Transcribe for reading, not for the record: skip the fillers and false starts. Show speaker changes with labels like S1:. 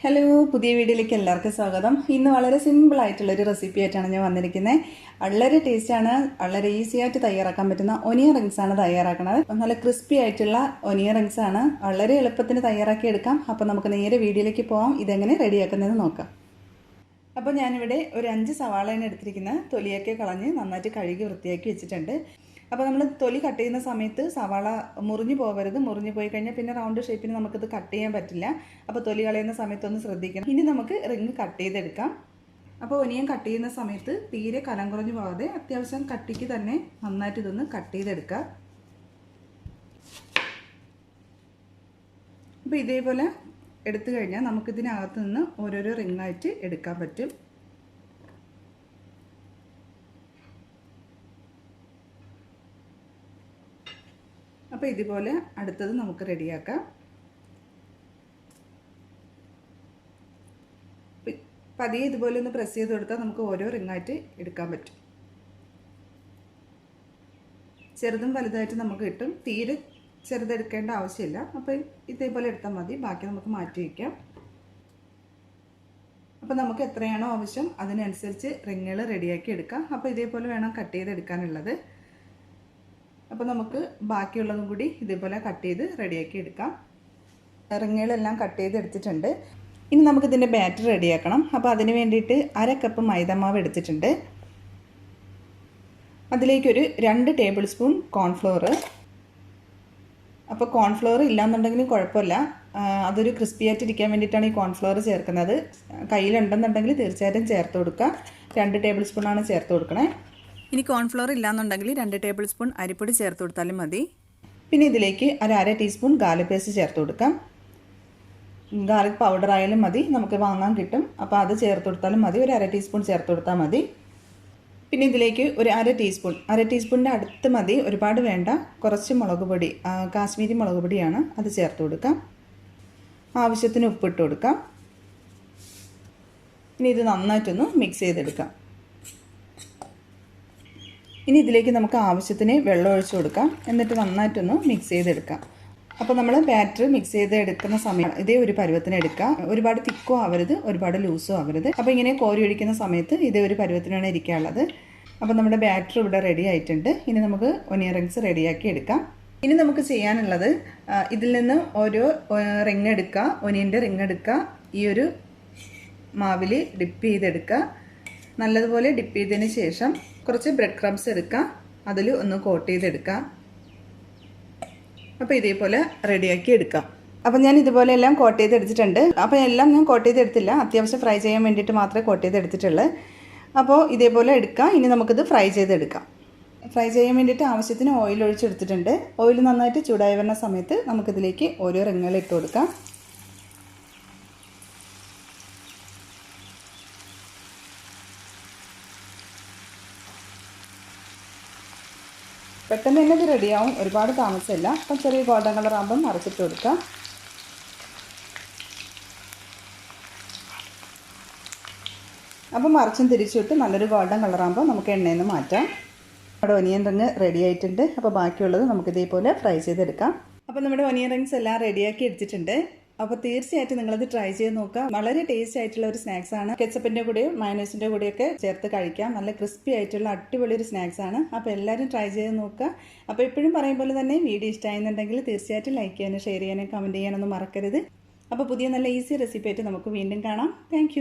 S1: Hello, പുതിയ വീഡിയോയിലേക്ക് എല്ലാവർക്കും സ്വാഗതം. ഇന്ന് വളരെ സിമ്പിൾ ആയിട്ടുള്ളൊരു റെസിപ്പി ആയിട്ടാണ് ഞാൻ വന്നിരിക്കുന്നത്. വളരെ ടേസ്റ്റാണ്, വളരെ ഈസി ആയിട്ട് തയ്യാറാക്കാൻ പറ്റുന്ന ഒനിയൻ റിങ്സ് ആണ് തയ്യാറാക്കുന്നത്. നല്ല ക്രിസ്പി ആയിട്ടുള്ള ഒനിയൻ റിങ്സ് ആണ്. വളരെ എളുപ്പത്തിന് തയ്യാറാക്കി എടുക്കാം. അപ്പോൾ നമുക്ക് നേരെ വീഡിയോയിലേക്ക് പോകാം. ഇതെങ്ങനെ റെഡിയാക്കുന്നതെന്ന് നോക്കാം. അപ്പോൾ ഞാനിവിടെ ഒരു 5 സവാളയാണ് എടുത്തിരിക്കുന്നത്. തൊലിയൊക്കെ കളഞ്ഞ് നന്നായിട്ട് കഴുകി വൃത്തിയാക്കി വെച്ചിട്ടുണ്ട്. അപ്പോൾ നമ്മൾ തൊലി കട്ട് ചെയ്യുന്ന സമയത്ത് സവാള മുറിഞ്ഞു പോകരുത്. മുറിഞ്ഞു പോയി കഴിഞ്ഞാൽ പിന്നെ റൗണ്ട് ഷേപ്പിന് നമുക്കിത് കട്ട് ചെയ്യാൻ പറ്റില്ല. അപ്പോൾ തൊലി കളയുന്ന സമയത്തൊന്ന് ശ്രദ്ധിക്കണം. ഇനി നമുക്ക് റിങ് കട്ട് ചെയ്തെടുക്കാം. അപ്പോൾ ഒനിയൻ കട്ട് ചെയ്യുന്ന സമയത്ത് തീരെ കനം കുറഞ്ഞു പോകാതെ അത്യാവശ്യം കട്ടിക്ക് തന്നെ നന്നായിട്ട് ഇതൊന്ന് കട്ട് ചെയ്തെടുക്കുക. അപ്പോൾ ഇതേപോലെ എടുത്തു കഴിഞ്ഞാൽ നമുക്കിതിനകത്ത് നിന്ന് ഓരോരോ റിങ്ങായിട്ട് എടുക്കാൻ പറ്റും. അപ്പോൾ ഇതുപോലെ അടുത്തത് നമുക്ക് റെഡിയാക്കാം. പതിയെ ഇതുപോലെ ഒന്ന് പ്രസ് ചെയ്ത് കൊടുത്താൽ നമുക്ക് ഓരോ റിങ്ങായിട്ട് എടുക്കാൻ പറ്റും. ചെറുതും വലുതായിട്ട് നമുക്ക് കിട്ടും. തീരെ ചെറുതെടുക്കേണ്ട ആവശ്യമില്ല. അപ്പോൾ ഇതേപോലെ എടുത്താൽ മതി. ബാക്കി നമുക്ക് മാറ്റി വയ്ക്കാം. അപ്പോൾ നമുക്ക് എത്രയാണോ ആവശ്യം അതിനനുസരിച്ച് റിങ്ങുകൾ റെഡിയാക്കി എടുക്കാം. അപ്പോൾ ഇതേപോലെ വേണം കട്ട് ചെയ്തെടുക്കാനുള്ളത്. അപ്പോൾ നമുക്ക് ബാക്കിയുള്ളതും കൂടി ഇതേപോലെ കട്ട് ചെയ്ത് റെഡിയാക്കി എടുക്കാം. റിങ്ങുകളെല്ലാം കട്ട് ചെയ്ത് എടുത്തിട്ടുണ്ട്. ഇനി നമുക്കിതിൻ്റെ ബാറ്റർ റെഡിയാക്കണം. അപ്പോൾ അതിന് വേണ്ടിയിട്ട് 1/2 കപ്പ് മൈദമാവ് എടുത്തിട്ടുണ്ട്. അതിലേക്കൊരു 2 ടേബിൾ സ്പൂൺ കോൺഫ്ലോർ. അപ്പോൾ കോൺഫ്ലോർ ഇല്ലാന്നുണ്ടെങ്കിലും കുഴപ്പമില്ല. അതൊരു ക്രിസ്പി ആയിട്ടിരിക്കാൻ വേണ്ടിയിട്ടാണ് ഈ കോൺഫ്ലോർ ചേർക്കുന്നത്. കയ്യിലുണ്ടെന്നുണ്ടെങ്കിൽ തീർച്ചയായിട്ടും ചേർത്ത് കൊടുക്കുക. 2 ടേബിൾ സ്പൂണാണ് ചേർത്ത് കൊടുക്കണേ. ഇനി കോൺഫ്ലോർ ഇല്ലാന്നുണ്ടെങ്കിൽ 2 ടേബിൾ സ്പൂൺ അരിപ്പൊടി ചേർത്ത് കൊടുത്താലും മതി. പിന്നെ ഇതിലേക്ക് 1/2 ടീസ്പൂൺ ഗാർലിക് പേസ്റ്റ് ചേർത്ത് കൊടുക്കാം. ഗാർലിക് പൗഡർ ആയാലും മതി, നമുക്ക് വാങ്ങാൻ കിട്ടും. അപ്പോൾ അത് ചേർത്ത് കൊടുത്താലും മതി. ഒരു 1/2 ടീസ്പൂൺ ചേർത്ത് കൊടുത്താൽ മതി. പിന്നെ ഇതിലേക്ക് ഒരു 1/2 ടീസ്പൂണിൻ്റെ അടുത്ത് മതി, ഒരുപാട് വേണ്ട. കുറച്ച് മുളക് പൊടി, കാശ്മീരി മുളക് പൊടിയാണ്, അത് ചേർത്ത് കൊടുക്കാം. ആവശ്യത്തിന് ഉപ്പിട്ട് കൊടുക്കാം. ഇനി ഇത് നന്നായിട്ടൊന്ന് മിക്സ് ചെയ്തെടുക്കാം. ഇനി ഇതിലേക്ക് നമുക്ക് ആവശ്യത്തിന് വെള്ളം ഒഴിച്ചു കൊടുക്കാം. എന്നിട്ട് നന്നായിട്ടൊന്ന് മിക്സ് ചെയ്തെടുക്കാം. അപ്പോൾ നമ്മൾ ബാറ്റർ മിക്സ് ചെയ്ത് എടുക്കുന്ന സമയം ഇതേ ഒരു പരുവത്തിന് എടുക്കുക. ഒരുപാട് തിക്കോ ആവരുത്, ഒരുപാട് ലൂസോ ആവരുത്. അപ്പോൾ ഇങ്ങനെ കോരി ഒഴിക്കുന്ന സമയത്ത് ഇതേ ഒരു പരുവത്തിനാണ് ഇരിക്കാനുള്ളത്. അപ്പോൾ നമ്മുടെ ബാറ്റർ ഇവിടെ റെഡി ആയിട്ടുണ്ട്. ഇനി നമുക്ക് ഒനിയൻ റിങ്സ് റെഡിയാക്കി എടുക്കാം. ഇനി നമുക്ക് ചെയ്യാനുള്ളത് ഇതിൽ നിന്ന് ഓരോ റിങ് എടുക്കുക, ഒനിയൻ്റെ റിങ് എടുക്കുക. ഈ ഒരു മാവിൽ ഡിപ്പ് ചെയ്തെടുക്കുക. നല്ലതുപോലെ ഡിപ്പ് ചെയ്തതിന് ശേഷം കുറച്ച് ബ്രെഡ് ക്രംസ് എടുക്കുക, അതിൽ ഒന്ന് കോട്ട് ചെയ്തെടുക്കുക. അപ്പോൾ ഇതേപോലെ റെഡിയാക്കി എടുക്കാം. അപ്പോൾ ഞാൻ ഇതുപോലെ എല്ലാം കോട്ട് ചെയ്തെടുത്തിട്ടുണ്ട്. അപ്പോൾ എല്ലാം ഞാൻ കോട്ട് ചെയ്തെടുത്തില്ല, അത്യാവശ്യം ഫ്രൈ ചെയ്യാൻ വേണ്ടിയിട്ട് മാത്രമേ കോട്ട് ചെയ്തെടുത്തിട്ടുള്ളൂ. അപ്പോൾ ഇതേപോലെ എടുക്കാം. ഇനി നമുക്കിത് ഫ്രൈ ചെയ്തെടുക്കാം. ഫ്രൈ ചെയ്യാൻ വേണ്ടിയിട്ട് ആവശ്യത്തിന് ഓയിൽ ഒഴിച്ചെടുത്തിട്ടുണ്ട്. ഓയിൽ നന്നായിട്ട് ചൂടായി വരുന്ന സമയത്ത് നമുക്കിതിലേക്ക് ഓരോ റിങ്ങുകൾ ഇട്ട് കൊടുക്കാം. പെട്ടെന്ന് തന്നെ ഇത് റെഡിയാവും, ഒരുപാട് താമസമില്ല. അപ്പം ചെറിയ ഗോൾഡൻ കളർ ആകുമ്പം മറിച്ചിട്ട് കൊടുക്കാം. അപ്പം മറിച്ചും തിരിച്ചിട്ട് നല്ലൊരു ഗോൾഡൻ കളറാകുമ്പോൾ നമുക്ക് എണ്ണയിൽ നിന്ന് മാറ്റാം. നമ്മുടെ ഒനിയൻ റിങ് റെഡി ആയിട്ടുണ്ട്. അപ്പോൾ ബാക്കിയുള്ളത് നമുക്ക് ഇതേപോലെ ഫ്രൈ ചെയ്തെടുക്കാം. അപ്പോൾ നമ്മുടെ ഒനിയൻ റിങ്സ് എല്ലാം റെഡിയാക്കി എടുത്തിട്ടുണ്ട്. അപ്പോൾ തീർച്ചയായിട്ടും നിങ്ങളത് ട്രൈ ചെയ്ത് നോക്കുക. വളരെ ടേസ്റ്റ് ആയിട്ടുള്ള ഒരു സ്നാക്സ് ആണ്. കെച്ചപ്പിൻ്റെ കൂടെയും മയോണൈസിൻ്റെ കൂടെയൊക്കെ ചേർത്ത് കഴിക്കാം. നല്ല ക്രിസ്പി ആയിട്ടുള്ള അടിപൊളി ഒരു സ്നാക്സ് ആണ്. അപ്പോൾ എല്ലാവരും ട്രൈ ചെയ്ത് നോക്കുക. അപ്പോൾ എപ്പോഴും പറയും പോലെ തന്നെ വീഡിയോ ഇഷ്ടമായെന്നുണ്ടെങ്കിൽ തീർച്ചയായിട്ടും ലൈക്ക് ചെയ്യാനും ഷെയർ ചെയ്യാനും കമൻറ്റ് ചെയ്യാനൊന്നും മറക്കരുത്. അപ്പോൾ പുതിയ നല്ല ഈസി റെസിപ്പി ആയിട്ട് നമുക്ക് വീണ്ടും കാണാം. താങ്ക്